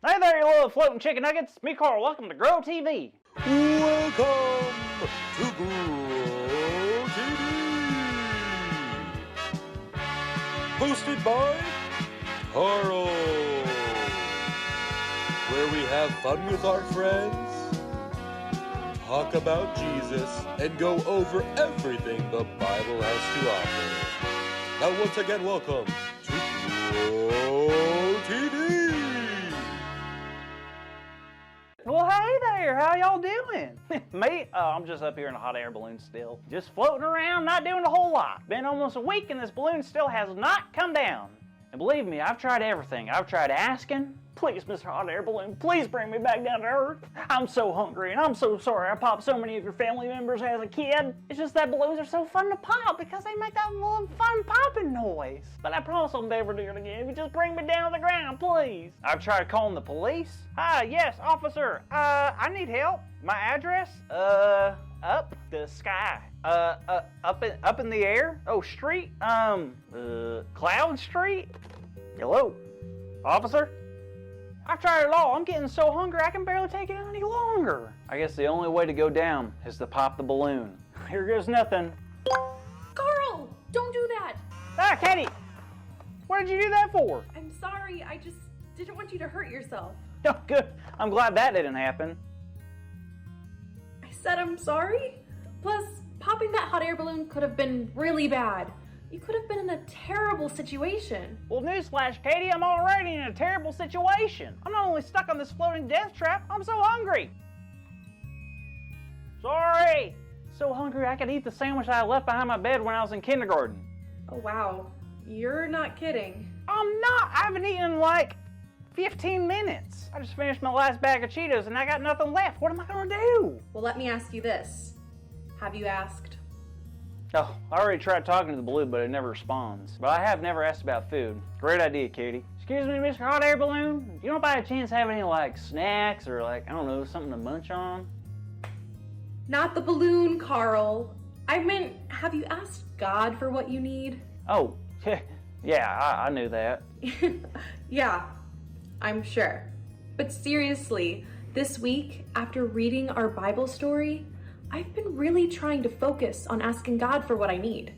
Hey there, you little floating chicken nuggets. Me, Carl. Welcome to GROWTV. Welcome to GROWTV. Hosted by Carl. Where we have fun with our friends, talk about Jesus, and go over everything the Bible has to offer. Now once again, welcome to GROWTV. Well, hey there. How y'all doing? Me? Oh, I'm just up here in a hot air balloon still. Just floating around, not doing a whole lot. Been almost a week and this balloon still has not come down. And believe me, I've tried everything. I've tried asking, please, Mr. Hot Air Balloon, please bring me back down to Earth. I'm so hungry and I'm so sorry I popped so many of your family members as a kid. It's just that balloons are so fun to pop because they make that little fun popping noise. But I promise I'll never do it again. If you just bring me down to the ground, please. I've tried calling the police. Hi, yes, officer. I need help. My address? Up the sky. Up in the air? Oh, street? Cloud Street? Hello? Officer? I've tried it all. I'm getting so hungry I can barely take it any longer. I guess the only way to go down is to pop the balloon. Here goes nothing. Carl, don't do that. Ah, Katie! What did you do that for? I'm sorry, I just didn't want you to hurt yourself. Oh, good. I'm glad that didn't happen. I said I'm sorry? Plus, popping that hot air balloon could have been really bad. You could have been in a terrible situation. Well, newsflash, Katie, I'm already in a terrible situation. I'm not only stuck on this floating death trap, I'm so hungry. Sorry. So hungry I could eat the sandwich I left behind my bed when I was in kindergarten. Oh, wow. You're not kidding. I'm not. I haven't eaten in like 15 minutes. I just finished my last bag of Cheetos and I got nothing left. What am I gonna do? Well, let me ask you this. Have you asked? Oh, I already tried talking to the balloon, but it never responds. But I have never asked about food. Great idea, Katie. Excuse me, Mr. Hot Air Balloon? You don't by a chance have any like snacks or like, I don't know, something to munch on? Not the balloon, Carl. I meant, have you asked God for what you need? Oh, yeah, I knew that. Yeah, I'm sure. But seriously, this week, after reading our Bible story, I've been really trying to focus on asking God for what I need.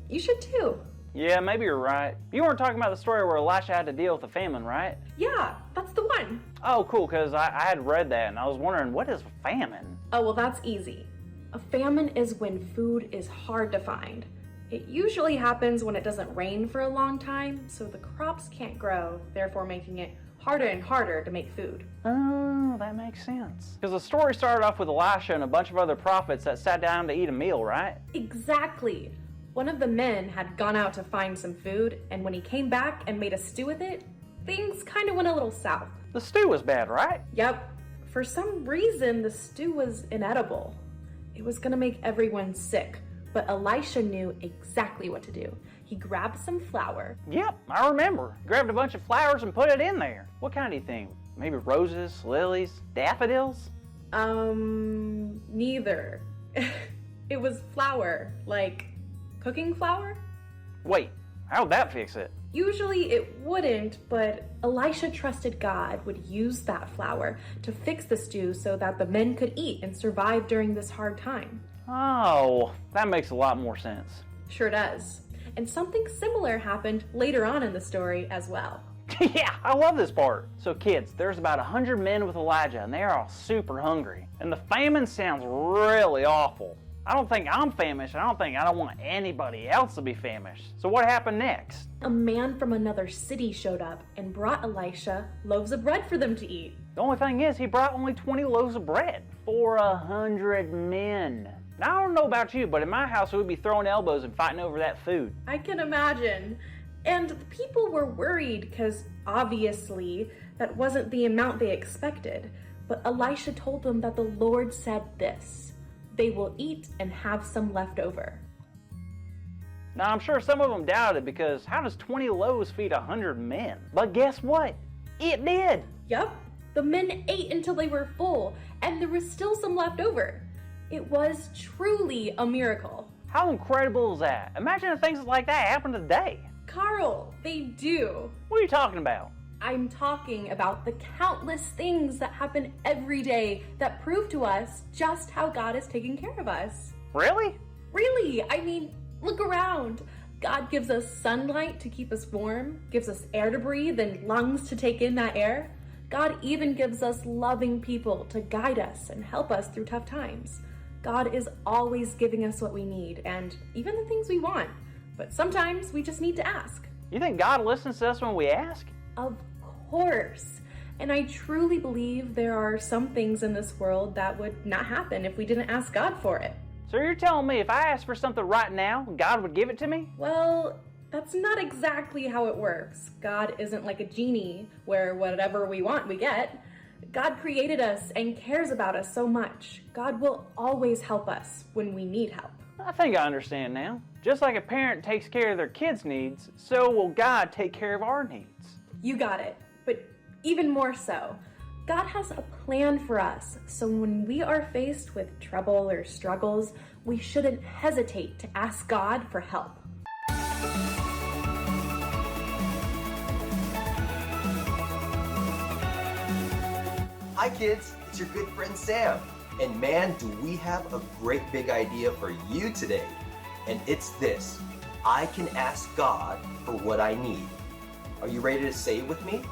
You should too. Yeah, maybe you're right. You weren't talking about the story where Elisha had to deal with a famine, right? Yeah, that's the one. Oh, cool, because I had read that and I was wondering, what is famine? Oh, well, that's easy. A famine is when food is hard to find. It usually happens when it doesn't rain for a long time, so the crops can't grow, therefore making it harder and harder to make food. Oh, that makes sense. Because the story started off with Elisha and a bunch of other prophets that sat down to eat a meal, right? Exactly. One of the men had gone out to find some food, and when he came back and made a stew with it, things kind of went a little south. The stew was bad, right? Yep. For some reason, the stew was inedible. It was gonna make everyone sick, but Elisha knew exactly what to do. He grabbed some flour. Yep, I remember. Grabbed a bunch of flowers and put it in there. What kind do you think? Maybe roses, lilies, daffodils? Neither. It was flour, like cooking flour? Wait, how'd that fix it? Usually it wouldn't, but Elisha trusted God would use that flour to fix the stew so that the men could eat and survive during this hard time. Oh, that makes a lot more sense. Sure does. And something similar happened later on in the story as well. Yeah, I love this part. So kids, there's about 100 men with Elijah and they're all super hungry. And the famine sounds really awful. I don't think I'm famished. I don't want anybody else to be famished. So what happened next? A man from another city showed up and brought Elisha loaves of bread for them to eat. The only thing is he brought only 20 loaves of bread for 100 men. Now, I don't know about you, but in my house we'd be throwing elbows and fighting over that food. I can imagine. And the people were worried because obviously that wasn't the amount they expected. But Elisha told them that the Lord said this: they will eat and have some left over. Now, I'm sure some of them doubted because how does 20 loaves feed 100 men? But guess what? It did. Yup, the men ate until they were full and there was still some left over. It was truly a miracle. How incredible is that? Imagine if things like that happened today. Carl, they do. What are you talking about? I'm talking about the countless things that happen every day that prove to us just how God is taking care of us. Really? Really, I mean, look around. God gives us sunlight to keep us warm, gives us air to breathe and lungs to take in that air. God even gives us loving people to guide us and help us through tough times. God is always giving us what we need and even the things we want, but sometimes we just need to ask. You think God listens to us when we ask? Of course. And I truly believe there are some things in this world that would not happen if we didn't ask God for it. So you're telling me if I asked for something right now, God would give it to me? Well, that's not exactly how it works. God isn't like a genie where whatever we want we get. God created us and cares about us so much. God will always help us when we need help. I think I understand now. Just like a parent takes care of their kids' needs, so will God take care of our needs. You got it, but even more so. God has a plan for us, so when we are faced with trouble or struggles, we shouldn't hesitate to ask God for help. Hi kids, it's your good friend Sam. And man, do we have a great big idea for you today. And it's this: I can ask God for what I need. Are you ready to say it with me?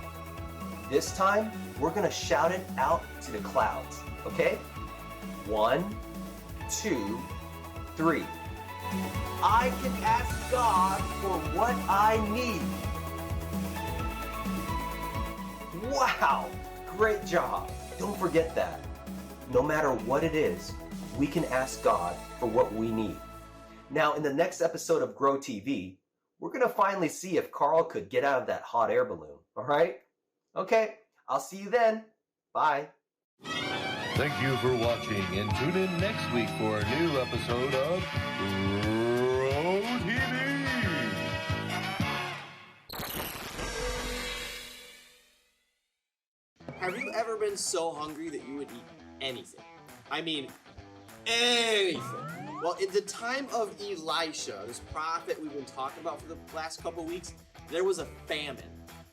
This time, we're gonna shout it out to the clouds, okay? 1, 2, 3. I can ask God for what I need. Wow, great job. Don't forget that. No matter what it is, we can ask God for what we need. Now, in the next episode of GROWTV, we're gonna finally see if Carl could get out of that hot air balloon, all right? Okay, I'll see you then. Bye. Thank you for watching, and tune in next week for a new episode of GROWTV. Have you ever been so hungry that you would eat anything? I mean, anything. Well, in the time of Elisha, this prophet we've been talking about for the last couple weeks, there was a famine.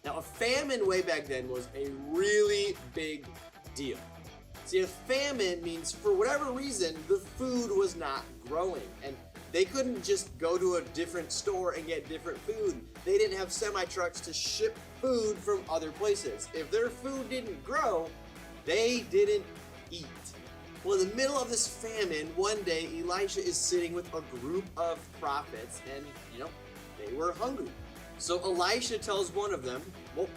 Now, a famine way back then was a really big deal. See, a famine means for whatever reason, the food was not growing, and they couldn't just go to a different store and get different food. They didn't have semi-trucks to ship food from other places. If their food didn't grow, they didn't eat. Well, in the middle of this famine, one day Elisha is sitting with a group of prophets, and they were hungry. So Elisha tells one of them, well,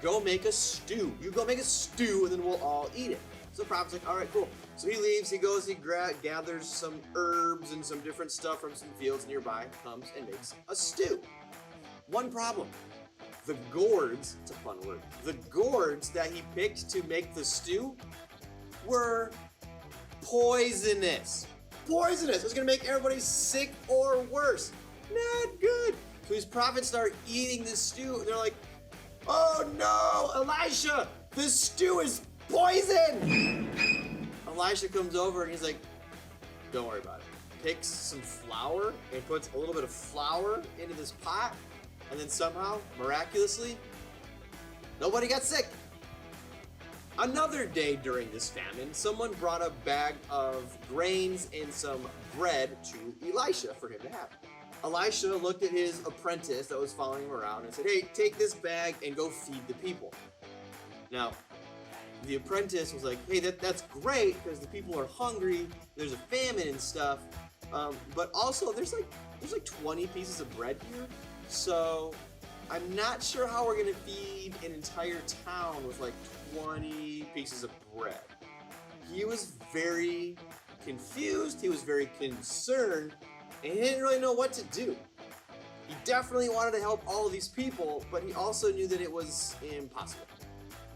go make a stew. You go make a stew and then we'll all eat it. So the prophet's like, all right, cool. So he leaves, he goes, he gathers some herbs and some different stuff from some fields nearby, comes and makes a stew. One problem. The gourds, it's a fun word, the gourds that he picked to make the stew were poisonous. Poisonous! It was gonna make everybody sick or worse. Not good. So these prophets start eating this stew and they're like, oh no, Elisha, this stew is poison! Elisha comes over and he's like, don't worry about it. Takes some flour and puts a little bit of flour into this pot, and then somehow, miraculously, nobody got sick. Another day during this famine, someone brought a bag of grains and some bread to Elisha for him to have. Elisha looked at his apprentice that was following him around and said, hey, take this bag and go feed the people. Now, the apprentice was like, hey, that's great because the people are hungry, there's a famine and stuff, but also there's like 20 pieces of bread here, so I'm not sure how we're gonna feed an entire town with like 20 pieces of bread. He was very confused, he was very concerned, and he didn't really know what to do. He definitely wanted to help all of these people, but he also knew that it was impossible.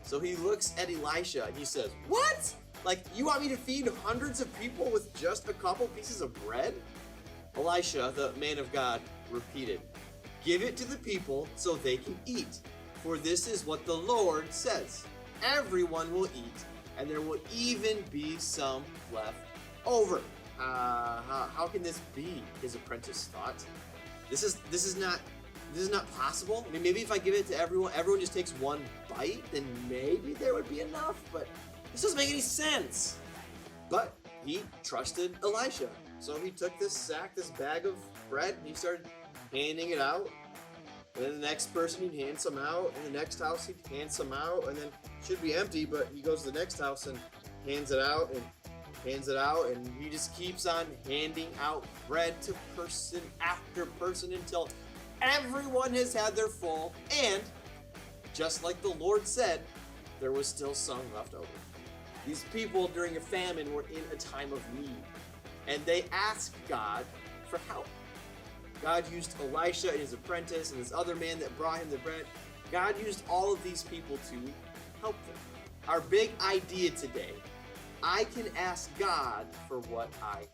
So he looks at Elisha and he says, what? Like, you want me to feed hundreds of people with just a couple pieces of bread? Elisha, the man of God, repeated, give it to the people so they can eat. For this is what the Lord says. Everyone will eat, and there will even be some left over. How can this be? His apprentice thought. This is this is not possible. I mean, maybe if I give it to everyone just takes one bite, then maybe there would be enough, but this doesn't make any sense. But he trusted Elisha. So he took this bag of bread, and he started handing it out. And then the next person, he'd hand some out. In the next house, he'd hand some out. And then it should be empty, but he goes to the next house and hands it out and hands it out. And he just keeps on handing out bread to person after person until everyone has had their full. And just like the Lord said, there was still some left over. These people during a famine were in a time of need. And they asked God for help. God used Elisha and his apprentice and this other man that brought him the bread. God used all of these people to help them. Our big idea today, I can ask God for what I need.